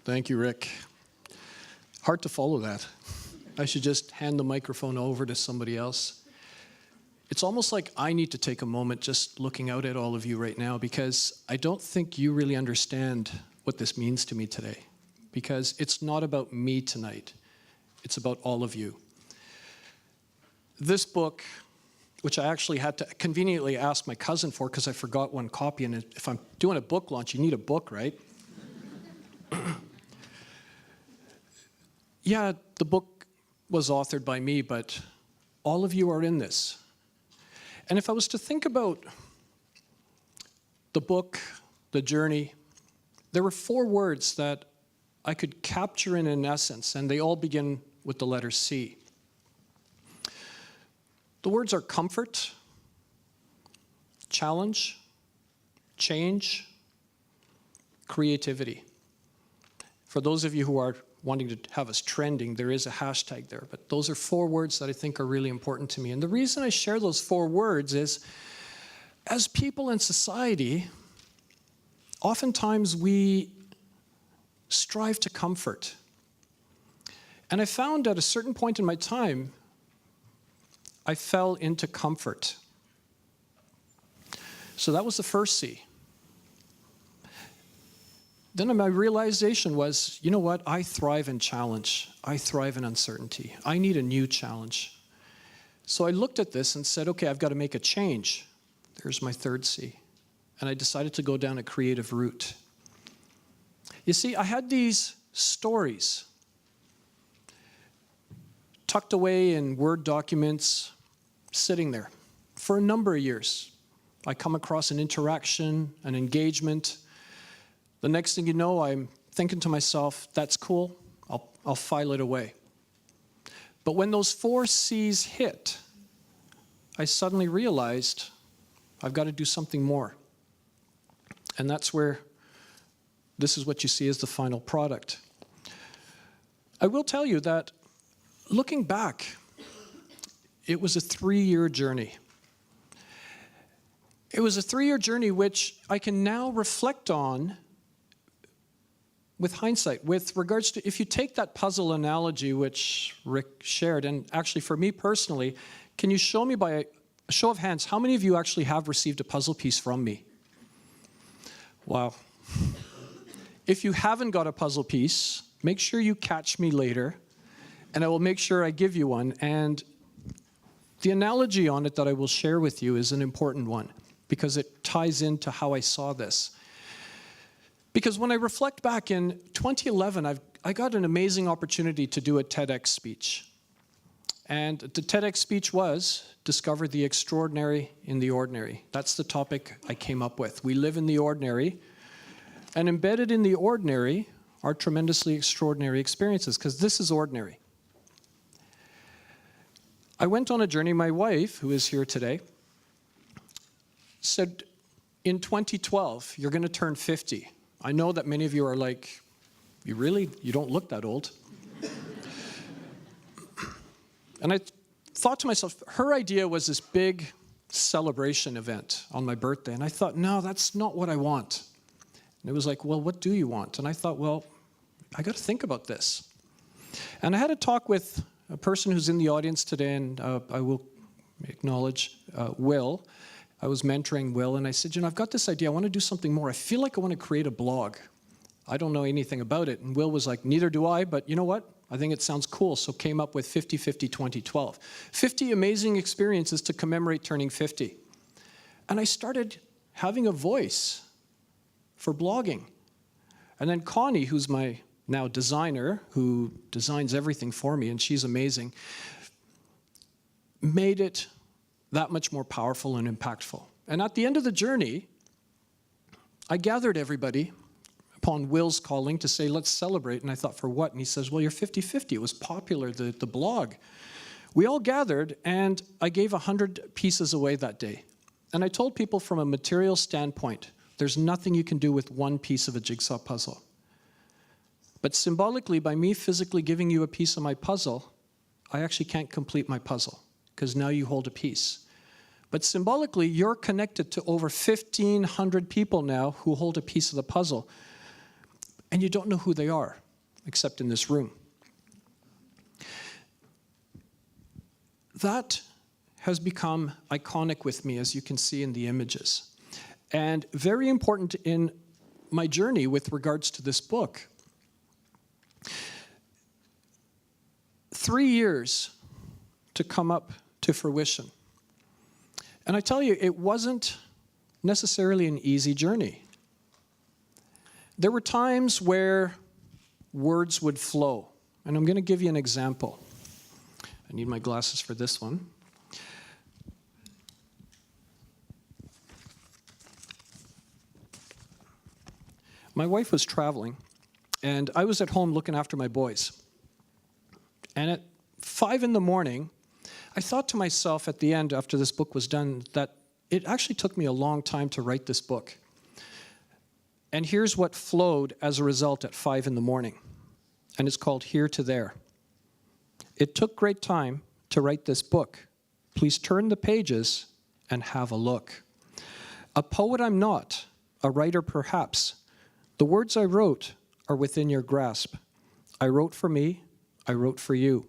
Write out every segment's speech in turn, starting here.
Thank you, Rick. Hard to follow that. I should just hand the microphone over to somebody else. It's almost like I need to take a moment just looking out at all of you right now, because I don't think you really understand what this means to me today. Because it's not about me tonight. It's about all of you. This book, which I actually had to conveniently ask my cousin for because I forgot one copy, and if I'm doing a book launch, you need a book, right? Yeah, the book was authored by me, but all of you are in this. And if I was to think about the book, the journey, there were 4 words that I could capture in an essence, and they all begin with the letter C. The words are comfort, challenge, change, creativity. For those of you who are wanting to have us trending, there is a hashtag there, but those are 4 words that I think are really important to me. And the reason I share those 4 words is, as people in society, oftentimes we strive to comfort. And I found at a certain point in my time, I fell into comfort. So that was the first C. Then my realization was, you know what? I thrive in challenge. I thrive in uncertainty. I need a new challenge. So I looked at this and said, okay, I've got to make a change. There's my 3rd C. And I decided to go down a creative route. You see, I had these stories tucked away in Word documents, sitting there for a number of years. I come across an interaction, an engagement. The next thing you know, I'm thinking to myself, that's cool, I'll file it away. But when those 4 C's hit, I suddenly realized I've got to do something more. And that's where this is what you see as the final product. I will tell you that looking back, it was a 3-year journey. It was a 3-year journey which I can now reflect on with hindsight, with regards to, if you take that puzzle analogy which Rick shared, and actually for me personally, can you show me by a show of hands, how many of you actually have received a puzzle piece from me? Wow. If you haven't got a puzzle piece, make sure you catch me later, and I will make sure I give you one. And the analogy on it that I will share with you is an important one, because it ties into how I saw this. Because when I reflect back in 2011, I got an amazing opportunity to do a TEDx speech. And the TEDx speech was, Discover the Extraordinary in the Ordinary. That's the topic I came up with. We live in the ordinary, and embedded in the ordinary are tremendously extraordinary experiences, because this is ordinary. I went on a journey. My wife, who is here today, said, in 2012, you're going to turn 50. I know that many of you are like, you don't look that old. And I thought to myself, her idea was this big celebration event on my birthday. And I thought, no, that's not what I want. And it was like, well, what do you want? And I thought, well, I got to think about this. And I had a talk with a person who's in the audience today, and I will acknowledge Will. I was mentoring Will, and I said, I've got this idea. I want to do something more. I feel like I want to create a blog. I don't know anything about it. And Will was like, neither do I, but you know what? I think it sounds cool. So came up with 50-50 2012. 50 amazing experiences to commemorate turning 50. And I started having a voice for blogging. And then Connie, who's my now designer, who designs everything for me, and she's amazing, made it that much more powerful and impactful. And at the end of the journey, I gathered everybody upon Will's calling to say, let's celebrate. And I thought, for what? And he says, well, you're 50-50. It was popular, the blog. We all gathered, and I gave 100 pieces away that day. And I told people from a material standpoint, there's nothing you can do with one piece of a jigsaw puzzle. But symbolically, by me physically giving you a piece of my puzzle, I actually can't complete my puzzle, because now you hold a piece. But symbolically, you're connected to over 1,500 people now who hold a piece of the puzzle. and you don't know who they are, except in this room. That has become iconic with me, as you can see in the images, and very important in my journey with regards to this book. 3 years to come up to fruition. And I tell you, it wasn't necessarily an easy journey. There were times where words would flow, and I'm going to give you an example. I need my glasses for this one. My wife was traveling, and I was at home looking after my boys. And at 5 in the morning, I thought to myself at the end, after this book was done, that it actually took me a long time to write this book. And here's what flowed as a result at 5 in the morning. And it's called Here to There. It took great time to write this book. Please turn the pages and have a look. A poet I'm not, a writer perhaps. The words I wrote are within your grasp. I wrote for me, I wrote for you.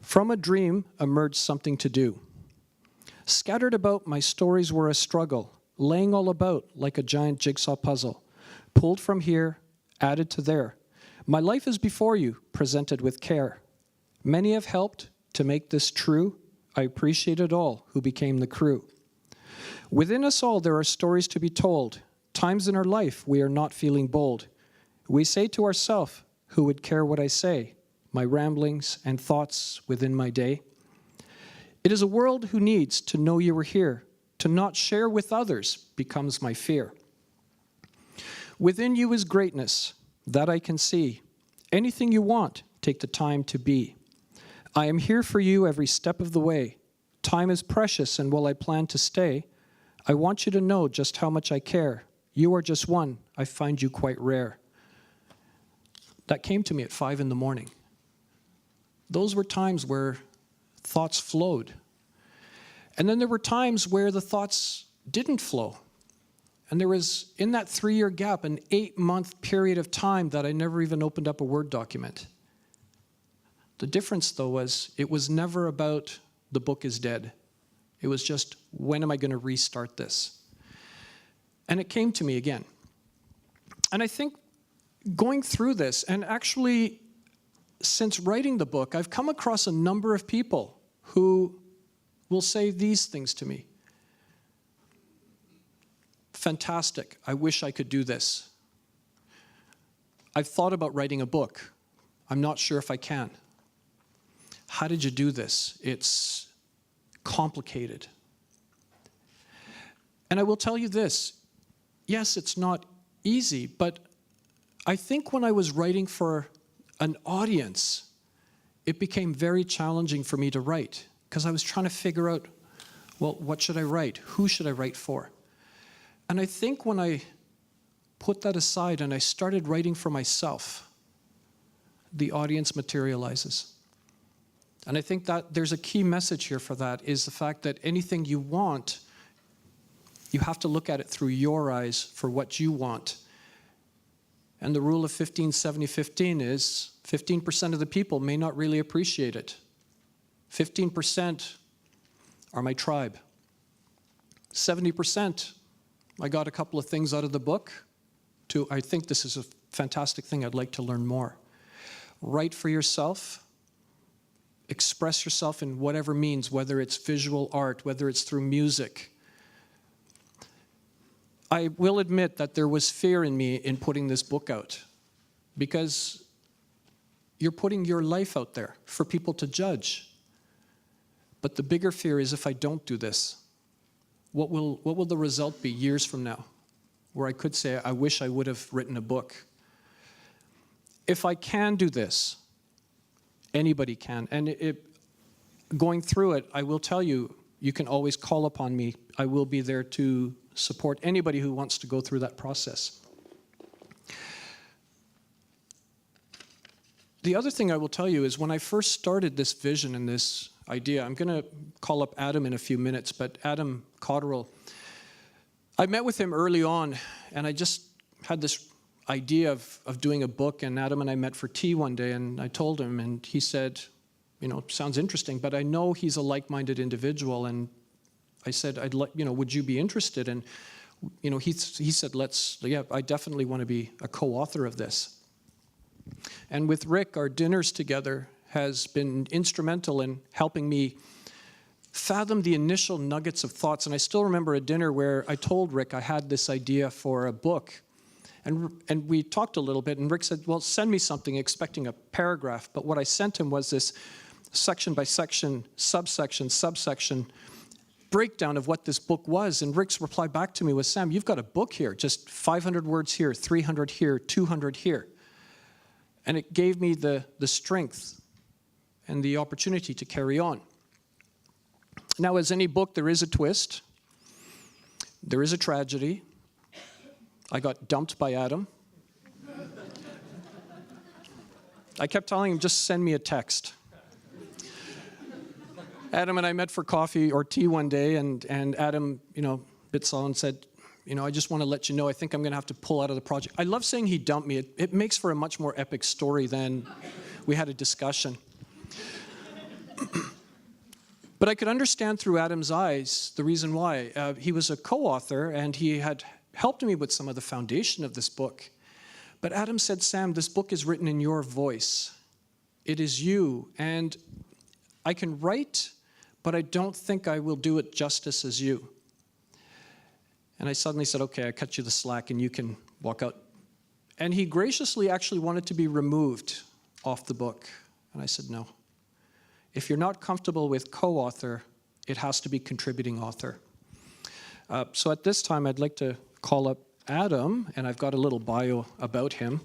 From a dream emerged something to do. Scattered about, my stories were a struggle, laying all about like a giant jigsaw puzzle. Pulled from here, added to there. My life is before you, presented with care. Many have helped to make this true. I appreciate it all who became the crew. Within us all there are stories to be told. Times in our life we are not feeling bold. We say to ourselves, who would care what I say? My ramblings and thoughts within my day. It is a world who needs to know you were here. To not share with others becomes my fear. Within you is greatness, that I can see. Anything you want, take the time to be. I am here for you every step of the way. Time is precious, and while I plan to stay, I want you to know just how much I care. You are just one. I find you quite rare. That came to me at 5 in the morning. Those were times where thoughts flowed. And then there were times where the thoughts didn't flow. And there was, in that 3-year gap, an 8-month period of time that I never even opened up a Word document. The difference, though, was it was never about the book is dead. It was just, when am I going to restart this? And it came to me again. And I think going through this, and actually since writing the book, I've come across a number of people who will say these things to me. Fantastic, I wish I could do this. I've thought about writing a book. I'm not sure if I can. How did you do this? It's complicated. And I will tell you this, yes, it's not easy, but I think when I was writing for an audience, it became very challenging for me to write because I was trying to figure out, well, what should I write? Who should I write for? And I think when I put that aside and I started writing for myself, the audience materializes. And I think that there's a key message here for that is the fact that anything you want, you have to look at it through your eyes for what you want. And the rule of 15, 70, 15 is 15% of the people may not really appreciate it. 15% are my tribe. 70%, I got a couple of things out of the book. I think this is a fantastic thing. I'd like to learn more. Write for yourself. Express yourself in whatever means, whether it's visual art, whether it's through music. I will admit that there was fear in me in putting this book out because you're putting your life out there for people to judge. But the bigger fear is if I don't do this, what will the result be years from now? Where I could say, I wish I would have written a book. If I can do this, anybody can. And going through it, I will tell you, you can always call upon me. I will be there to support anybody who wants to go through that process. The other thing I will tell you is when I first started this vision and this idea, I'm going to call up Adam in a few minutes, but Adam Cotterill, I met with him early on, and I just had this idea of doing a book, and Adam and I met for tea one day, and I told him, and he said, sounds interesting, but I know he's a like-minded individual, and I said, would you be interested? And he said, I definitely want to be a co-author of this. And with Rick, our dinners together has been instrumental in helping me fathom the initial nuggets of thoughts. And I still remember a dinner where I told Rick I had this idea for a book. And we talked a little bit, and Rick said, well, send me something, expecting a paragraph. But what I sent him was this section by section, subsection breakdown of what this book was. And Rick's reply back to me was, Sam, you've got a book here, just 500 words here, 300 here, 200 here. And it gave me the strength and the opportunity to carry on. Now, as any book, there is a twist. There is a tragedy. I got dumped by Adam. I kept telling him, just send me a text. Adam and I met for coffee or tea one day, and Adam, bit slow and said, I just want to let you know, I think I'm going to have to pull out of the project. I love saying he dumped me. It makes for a much more epic story than we had a discussion. But I could understand through Adam's eyes the reason why. He was a co-author, and he had helped me with some of the foundation of this book. But Adam said, Sam, this book is written in your voice. It is you, and I can write, but I don't think I will do it justice as you. And I suddenly said, okay, I cut you the slack and you can walk out. And he graciously actually wanted to be removed off the book. And I said, no. If you're not comfortable with co-author, it has to be contributing author. So at this time, I'd like to call up Adam, and I've got a little bio about him.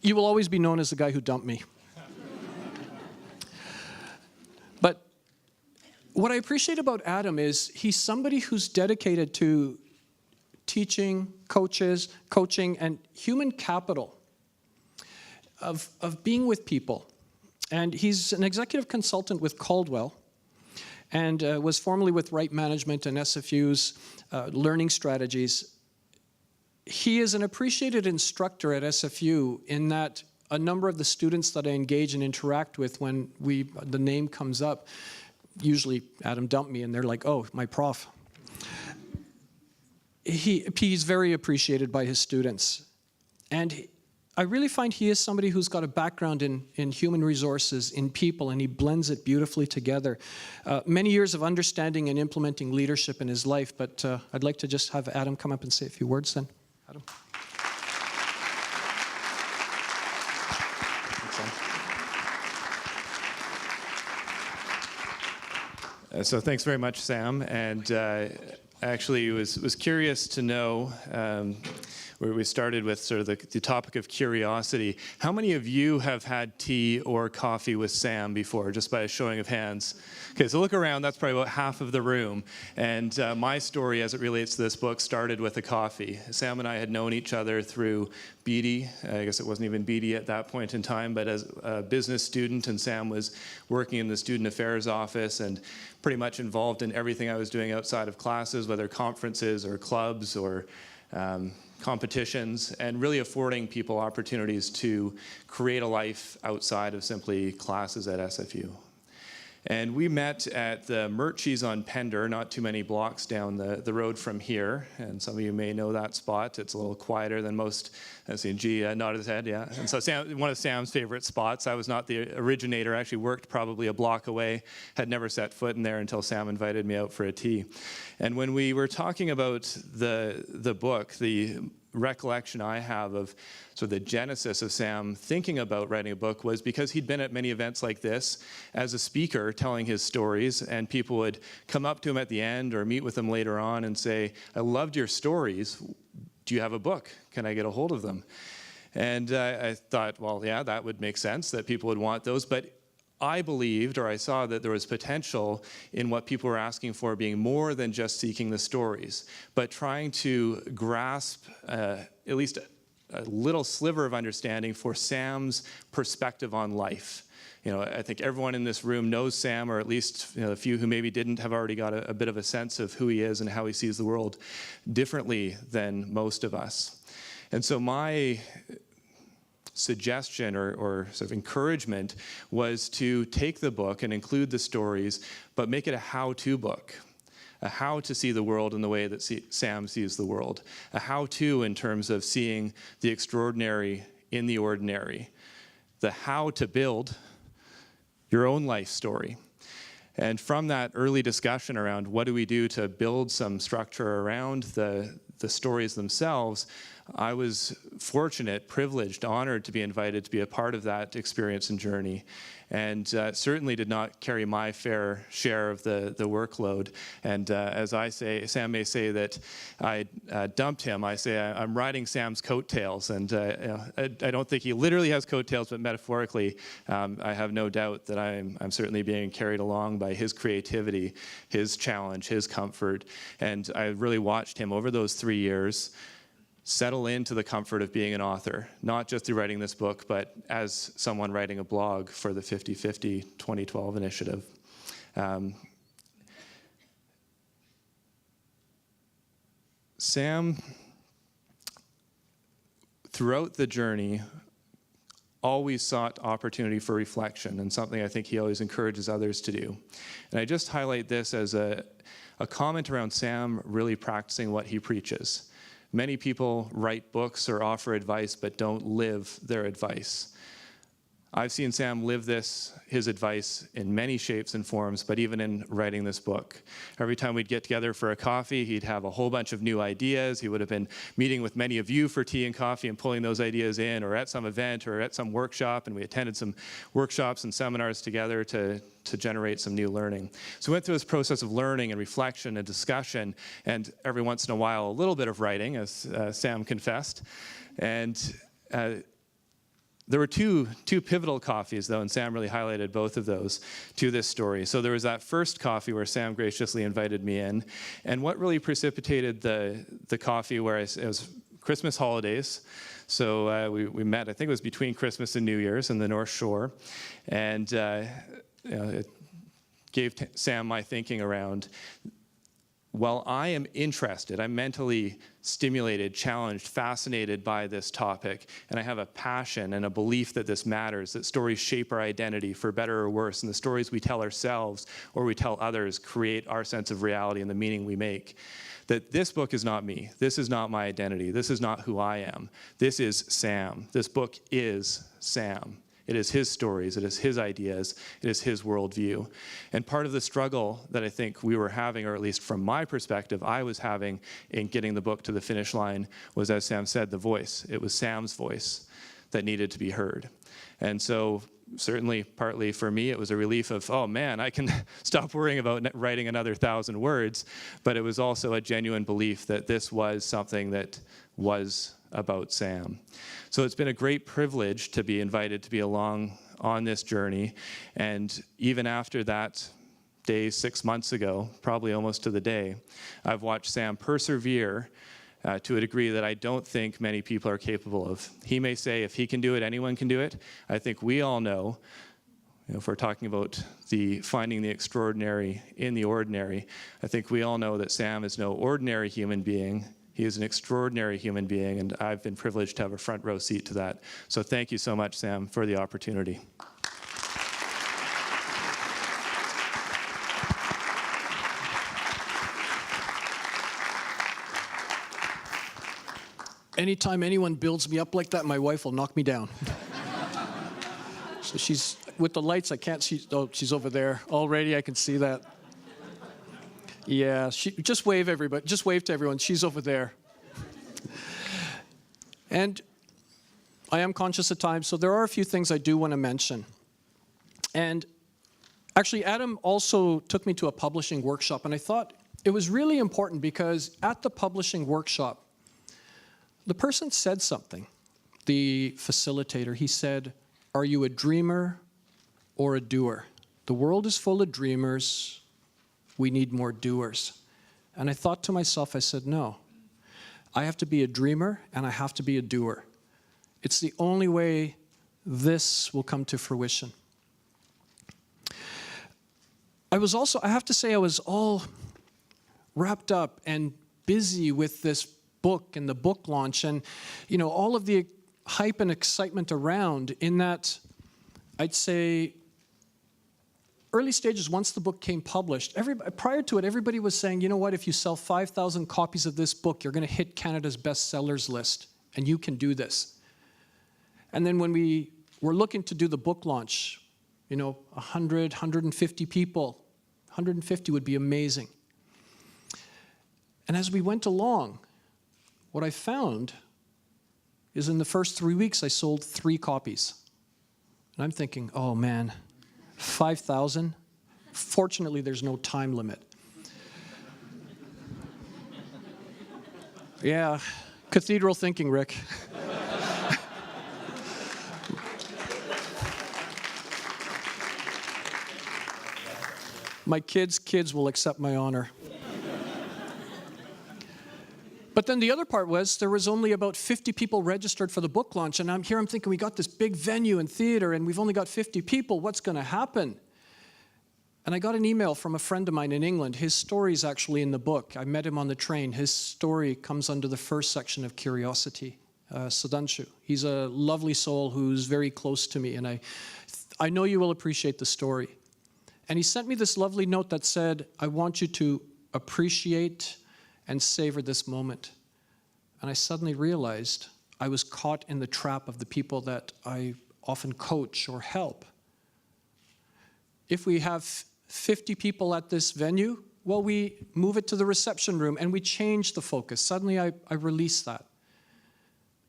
You will always be known as the guy who dumped me. But what I appreciate about Adam is he's somebody who's dedicated to teaching, coaching, and human capital of being with people. And he's an executive consultant with Caldwell, and was formerly with Right Management and SFU's learning strategies. He is an appreciated instructor at SFU in that a number of the students that I engage and interact with when the name comes up, usually Adam dumped me and they're like, oh, my prof. He's very appreciated by his students. And I really find he is somebody who's got a background in human resources, in people, and he blends it beautifully together. Many years of understanding and implementing leadership in his life, but I'd like to just have Adam come up and say a few words then. Adam. So thanks very much, Sam. And actually was curious to know, where we started with sort of the topic of curiosity. How many of you have had tea or coffee with Sam before, just by a showing of hands? Okay, so look around, that's probably about half of the room. And my story as it relates to this book started with a coffee. Sam and I had known each other through BD. I guess it wasn't even BD at that point in time, but as a business student, and Sam was working in the student affairs office and pretty much involved in everything I was doing outside of classes, whether conferences or clubs or competitions, and really affording people opportunities to create a life outside of simply classes at SFU. And we met at the Murchie's on Pender, not too many blocks down the road from here. And some of you may know that spot. It's a little quieter than most. I see G nodded his head, yeah. And so Sam, one of Sam's favorite spots. I was not the originator. I actually worked probably a block away. Had never set foot in there until Sam invited me out for a tea. And when we were talking about the book, the recollection I have of sort of the genesis of Sam thinking about writing a book was because he'd been at many events like this as a speaker telling his stories, and people would come up to him at the end or meet with him later on and say, I loved your stories. Do you have a book? Can I get a hold of them? And I thought, well, yeah, that would make sense that people would want those, but I believed, or I saw that there was potential in what people were asking for being more than just seeking the stories, but trying to grasp at least a little sliver of understanding for Sam's perspective on life. You know, I think everyone in this room knows Sam, or at least a few who maybe didn't have already got a bit of a sense of who he is and how he sees the world differently than most of us. And so my suggestion or sort of encouragement was to take the book and include the stories, but make it a how-to book. A how to see the world in the way that Sam sees the world. A how-to in terms of seeing the extraordinary in the ordinary. The how to build your own life story. And from that early discussion around what do we do to build some structure around the stories themselves, I was fortunate, privileged, honored to be invited to be a part of that experience and journey. And certainly did not carry my fair share of the workload. And as I say, Sam may say that I dumped him. I say I'm riding Sam's coattails. And I don't think he literally has coattails, but metaphorically, I have no doubt that I'm certainly being carried along by his creativity, his challenge, his comfort. And I really watched him over those 3 years settle into the comfort of being an author, not just through writing this book, but as someone writing a blog for the 50/50 2012 initiative. Sam, throughout the journey, always sought opportunity for reflection, and something I think he always encourages others to do. And I just highlight this as a comment around Sam really practicing what he preaches. Many people write books or offer advice but don't live their advice. I've seen Sam live his advice in many shapes and forms, but even in writing this book. Every time we'd get together for a coffee, he'd have a whole bunch of new ideas. He would have been meeting with many of you for tea and coffee and pulling those ideas in, or at some event or at some workshop, and we attended some workshops and seminars together to generate some new learning. So we went through this process of learning and reflection and discussion, and every once in a while, a little bit of writing, as Sam confessed. And there were two pivotal coffees, though, and Sam really highlighted both of those to this story. So there was that first coffee where Sam graciously invited me in, and what really precipitated the coffee where it was Christmas holidays. So we met, I think it was between Christmas and New Year's in the North Shore, and it gave Sam my thinking around, while I am interested, I'm mentally stimulated, challenged, fascinated by this topic, and I have a passion and a belief that this matters, that stories shape our identity for better or worse, and the stories we tell ourselves or we tell others create our sense of reality and the meaning we make. That this book is not me. This is not my identity. This is not who I am. This is Sam. This book is Sam. It is his stories, it is his ideas, it is his worldview. And part of the struggle that I think we were having, or at least from my perspective, I was having in getting the book to the finish line was, as Sam said, the voice. It was Sam's voice that needed to be heard. And so certainly partly for me, it was a relief of, oh man, I can stop worrying about writing another 1,000 words. But it was also a genuine belief that this was something that was about Sam. So it's been a great privilege to be invited to be along on this journey. And even after that day 6 months ago, probably almost to the day, I've watched Sam persevere to a degree that I don't think many people are capable of. He may say, if he can do it, anyone can do it. I think we all know, if we're talking about finding the extraordinary in the ordinary, I think we all know that Sam is no ordinary human being. He is an extraordinary human being, and I've been privileged to have a front row seat to that. So thank you so much, Sam, for the opportunity. Anytime anyone builds me up like that, my wife will knock me down. So she's, with the lights, I can't see, oh, she's over there. Already I can see that. Yeah, just wave everybody. Just wave to everyone. She's over there. And I am conscious of time, so there are a few things I do want to mention. And actually, Adam also took me to a publishing workshop, and I thought it was really important because at the publishing workshop, the person said something, the facilitator. He said, "Are you a dreamer or a doer? The world is full of dreamers. We need more doers." And I thought to myself, I said, no. I have to be a dreamer and I have to be a doer. It's the only way this will come to fruition. I have to say, I was all wrapped up and busy with this book and the book launch and, all of the hype and excitement around, in that I'd say early stages, once the book came published, prior to it, everybody was saying, you know what, if you sell 5,000 copies of this book, you're going to hit Canada's bestsellers list, and you can do this. And then when we were looking to do the book launch, 100, 150 people, 150 would be amazing. And as we went along, what I found is in the first 3 weeks, I sold 3 copies. And I'm thinking, oh man, 5,000? Fortunately, there's no time limit. Yeah, cathedral thinking, Rick. My kids will accept my honor. But then the other part was there was only about 50 people registered for the book launch, and I'm thinking, we got this big venue and theater, and we've only got 50 people. What's going to happen? And I got an email from a friend of mine in England. His story's actually in the book. I met him on the train. His story comes under the first section of Curiosity, Sudanshu. He's a lovely soul who's very close to me, and I know you will appreciate the story. And he sent me this lovely note that said, I want you to appreciate and savor this moment. And I suddenly realized I was caught in the trap of the people that I often coach or help. If we have 50 people at this venue, well, we move it to the reception room and we change the focus. Suddenly I release that.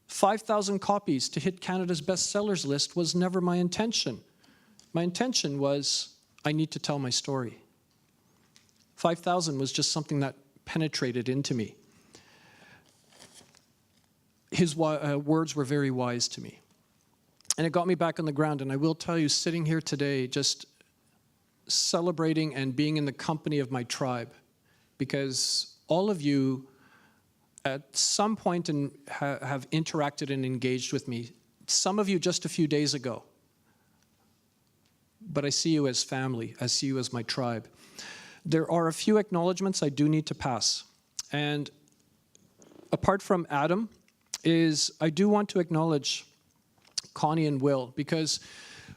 5,000 copies to hit Canada's bestsellers list was never my intention. My intention was, I need to tell my story. 5,000 was just something that penetrated into me. His words were very wise to me. And it got me back on the ground. And I will tell you, sitting here today, just celebrating and being in the company of my tribe, because all of you at some point have interacted and engaged with me. Some of you just a few days ago. But I see you as family. I see you as my tribe. There are a few acknowledgements I do need to pass. And apart from Adam, I do want to acknowledge Connie and Will, because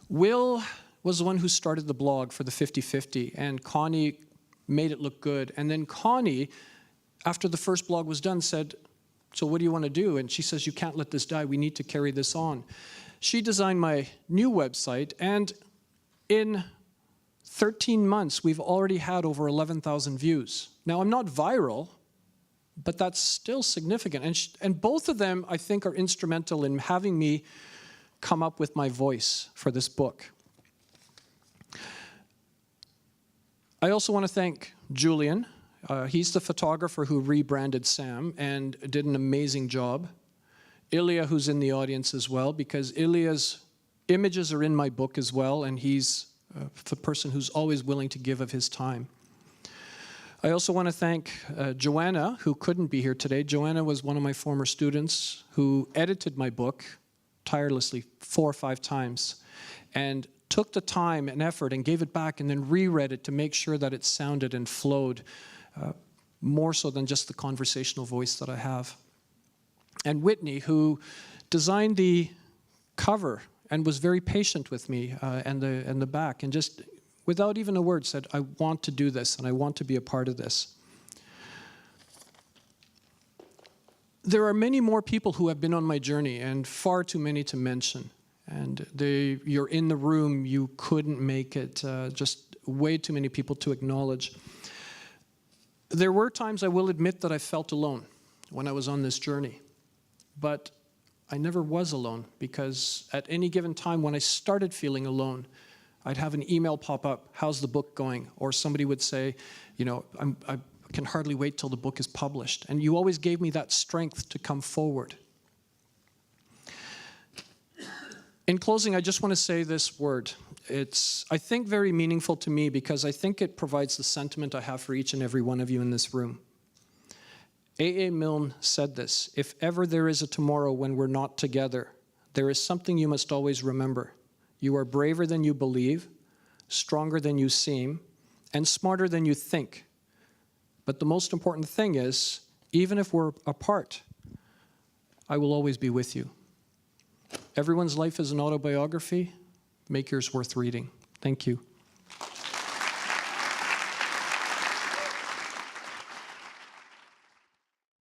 Will was the one who started the blog for the 50/50, and Connie made it look good. And then Connie, after the first blog was done, said, so what do you want to do? And she says, you can't let this die. We need to carry this on. She designed my new website, and in 13 months, we've already had over 11,000 views. Now, I'm not viral, but that's still significant. And both of them, I think, are instrumental in having me come up with my voice for this book. I also want to thank Julian. He's the photographer who rebranded Sam and did an amazing job. Ilya, who's in the audience as well, because Ilya's images are in my book as well, and he's the person who's always willing to give of his time. I also want to thank Joanna, who couldn't be here today. Joanna was one of my former students who edited my book tirelessly 4 or 5 times and took the time and effort and gave it back and then reread it to make sure that it sounded and flowed more so than just the conversational voice that I have. And Whitney, who designed the cover and was very patient with me and the back, and just without even a word said, I want to do this and I want to be a part of this. There are many more people who have been on my journey, and far too many to mention. And you're in the room, you couldn't make it, just way too many people to acknowledge. There were times, I will admit, that I felt alone when I was on this journey. But I never was alone, because at any given time when I started feeling alone, I'd have an email pop up, how's the book going? Or somebody would say, I can hardly wait till the book is published. And you always gave me that strength to come forward. In closing, I just want to say this word. It's, I think, very meaningful to me because I think it provides the sentiment I have for each and every one of you in this room. A.A. Milne said this: if ever there is a tomorrow when we're not together, there is something you must always remember. You are braver than you believe, stronger than you seem, and smarter than you think. But the most important thing is, even if we're apart, I will always be with you. Everyone's life is an autobiography. Make yours worth reading. Thank you.